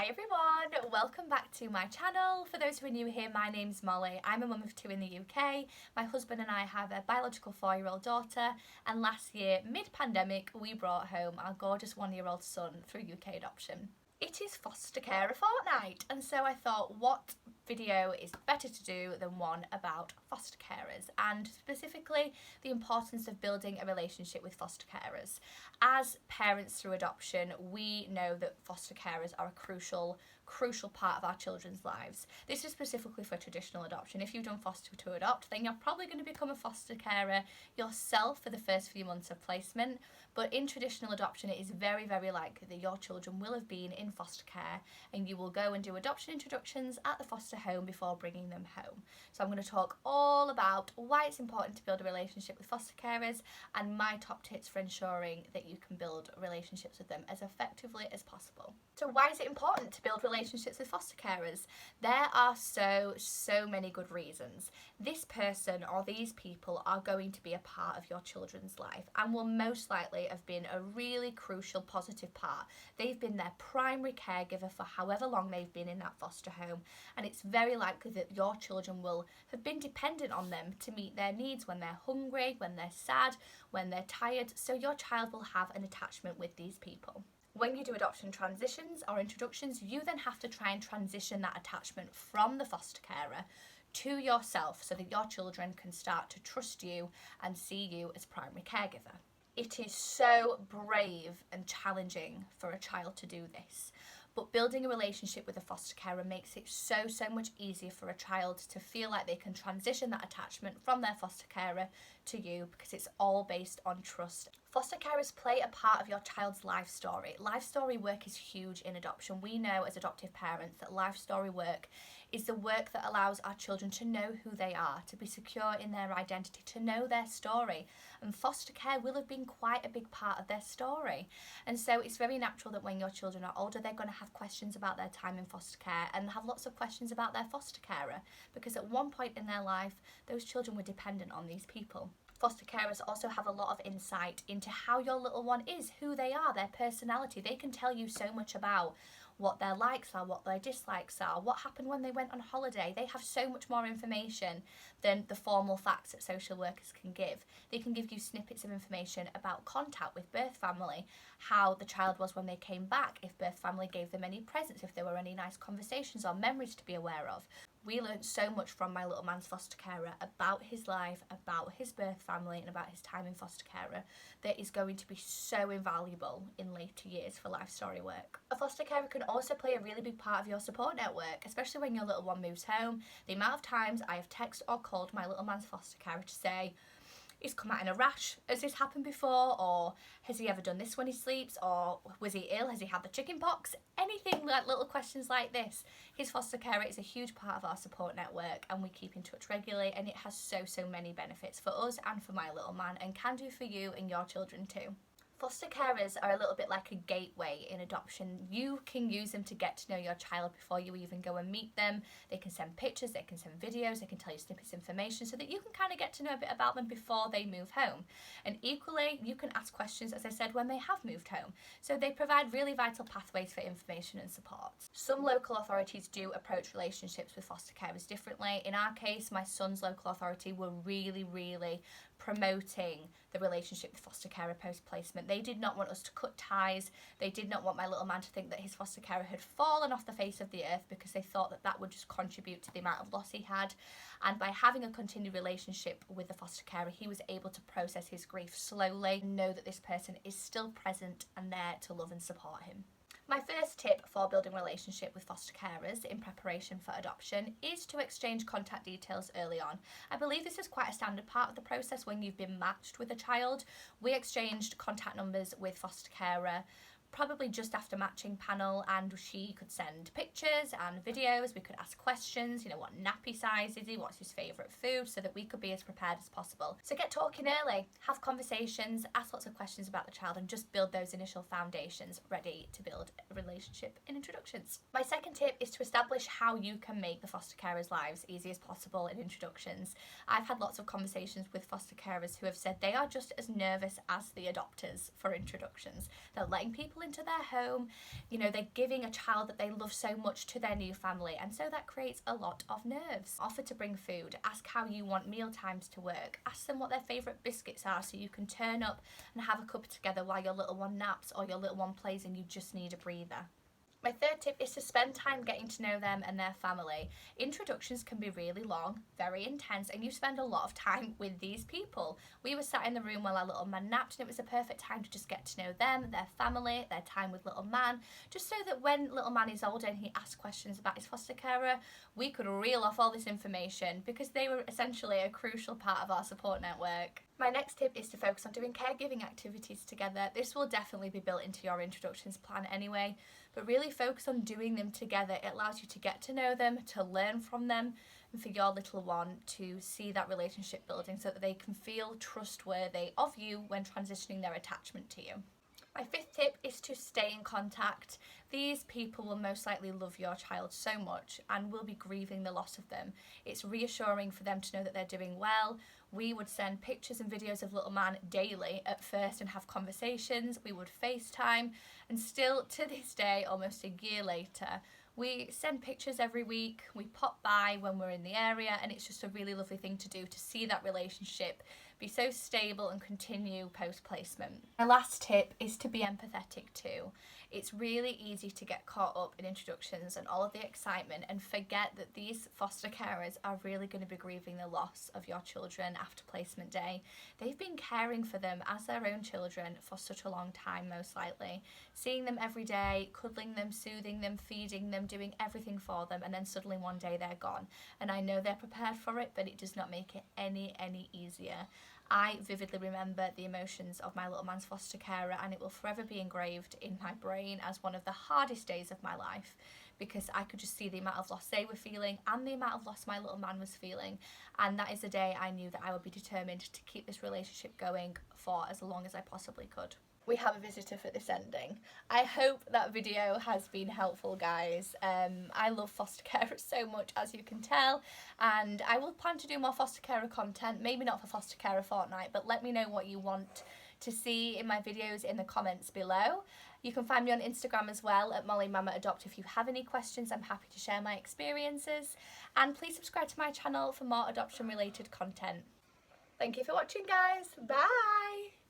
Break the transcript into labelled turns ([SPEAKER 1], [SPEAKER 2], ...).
[SPEAKER 1] Hi everyone, welcome back to my channel. For those who are new here, my name's Molly. I'm a mum of two in the UK. My husband and I have a biological 4-year-old daughter, and last year, mid-pandemic, we brought home our gorgeous 1-year-old son through UK adoption. It is Foster Carer Fortnight, and so I thought, what video is better to do than one about foster carers, and specifically the importance of building a relationship with foster carers. As parents through adoption, we know that foster carers are a crucial part of our children's lives. This is specifically for traditional adoption. If you've done foster to adopt, then you're probably going to become a foster carer yourself for the first few months of placement. But in traditional adoption, it is very, very likely that your children will have been in foster care and you will go and do adoption introductions at the foster home before bringing them home. So I'm going to talk all about why it's important to build a relationship with foster carers and my top tips for ensuring that you can build relationships with them as effectively as possible. So why is it important to build relationships with foster carers? There are so many good reasons. This person or these people are going to be a part of your children's life and will most likely have been a really crucial positive part. They've been their primary caregiver for however long they've been in that foster home, and it's very likely that your children will have been dependent on them to meet their needs when they're hungry, when they're sad, when they're tired, so your child will have an attachment with these people. When you do adoption transitions or introductions, you then have to try and transition that attachment from the foster carer to yourself so that your children can start to trust you and see you as primary caregiver. It is so brave and challenging for a child to do this, but building a relationship with a foster carer makes it so much easier for a child to feel like they can transition that attachment from their foster carer to you, because it's all based on trust. Foster carers play a part of your child's life story. Life story work is huge in adoption. We know as adoptive parents that life story work is the work that allows our children to know who they are, to be secure in their identity, to know their story. And foster care will have been quite a big part of their story. And so it's very natural that when your children are older, they're going to have questions about their time in foster care and have lots of questions about their foster carer, because at one point in their life, those children were dependent on these people. Foster carers also have a lot of insight into how your little one is, who they are, their personality. They can tell you so much about what their likes are, what their dislikes are, what happened when they went on holiday. They have so much more information than the formal facts that social workers can give. They can give you snippets of information about contact with birth family, how the child was when they came back, if birth family gave them any presents, if there were any nice conversations or memories to be aware of. We learned so much from my little man's foster carer about his life, about his birth family and about his time in foster carer that is going to be so invaluable in later years for life story work. A foster carer can also play a really big part of your support network, especially when your little one moves home. The amount of times I have texted or called my little man's foster carer to say, he's come out in a rash, has this happened before, or has he ever done this when he sleeps, or was he ill, has he had the chicken pox, anything like little questions like this. His foster carer is a huge part of our support network and we keep in touch regularly, and it has so many benefits for us and for my little man, and can do for you and your children too. Foster carers are a little bit like a gateway in adoption. You can use them to get to know your child before you even go and meet them. They can send pictures, they can send videos, they can tell you snippets of information so that you can kind of get to know a bit about them before they move home. And equally, you can ask questions, as I said, when they have moved home. So they provide really vital pathways for information and support. Some local authorities do approach relationships with foster carers differently. In our case, my son's local authority were really promoting the relationship with foster carer post-placement. They did not want us to cut ties. They did not want my little man to think that his foster carer had fallen off the face of the earth, because they thought that that would just contribute to the amount of loss he had. And by having a continued relationship with the foster carer, he was able to process his grief slowly and know that this person is still present and there to love and support him. My first tip for building a relationship with foster carers in preparation for adoption is to exchange contact details early on. I believe this is quite a standard part of the process when you've been matched with a child. We exchanged contact numbers with foster carer probably just after matching panel, and she could send pictures and videos. We could ask questions, what nappy size is he, what's his favourite food, so that we could be as prepared as possible. So get talking early, have conversations, ask lots of questions about the child, and just build those initial foundations ready to build a relationship in introductions. My second tip is to establish how you can make the foster carers' lives easy as possible in introductions. I've had lots of conversations with foster carers who have said they are just as nervous as the adopters for introductions. They're letting people into their home. You know, they're giving a child that they love so much to their new family, and so that creates a lot of nerves. Offer to bring food, ask how you want meal times to work, ask them what their favourite biscuits are so you can turn up and have a cuppa together while your little one naps or your little one plays and you just need a breather. My third tip is to spend time getting to know them and their family. Introductions can be really long, very intense, and you spend a lot of time with these people. We were sat in the room while our little man napped, and it was a perfect time to just get to know them, their family, their time with little man, just so that when little man is older and he asks questions about his foster carer, we could reel off all this information because they were essentially a crucial part of our support network. My next tip is to focus on doing caregiving activities together. This will definitely be built into your introductions plan anyway, but really focus on doing them together. It allows you to get to know them, to learn from them, and for your little one to see that relationship building so that they can feel trustworthy of you when transitioning their attachment to you. My fifth tip is to stay in contact. These people will most likely love your child so much and will be grieving the loss of them. It's reassuring for them to know that they're doing well. We would send pictures and videos of little man daily at first and have conversations. We would FaceTime, and still to this day, almost a year later, we send pictures every week. We pop by when we're in the area, and it's just a really lovely thing to do to see that relationship be so stable and continue post-placement. My last tip is to be empathetic too. It's really easy to get caught up in introductions and all of the excitement and forget that these foster carers are really going to be grieving the loss of your children after placement day. They've been caring for them as their own children for such a long time, most likely. Seeing them every day, cuddling them, soothing them, feeding them, doing everything for them, and then suddenly one day they're gone. And I know they're prepared for it, but it does not make it any easier. I vividly remember the emotions of my little man's foster carer, and it will forever be engraved in my brain as one of the hardest days of my life, because I could just see the amount of loss they were feeling and the amount of loss my little man was feeling, and that is the day I knew that I would be determined to keep this relationship going for as long as I possibly could. We have a visitor for this ending. I hope that video has been helpful, guys. I love foster carers so much, as you can tell, and I will plan to do more foster carer content, maybe not for Foster Carer Fortnight, but let me know what you want to see in my videos in the comments below. You can find me on Instagram as well at MollyMamaAdopt if you have any questions. I'm happy to share my experiences, and please subscribe to my channel for more adoption related content. Thank you for watching, guys. Bye!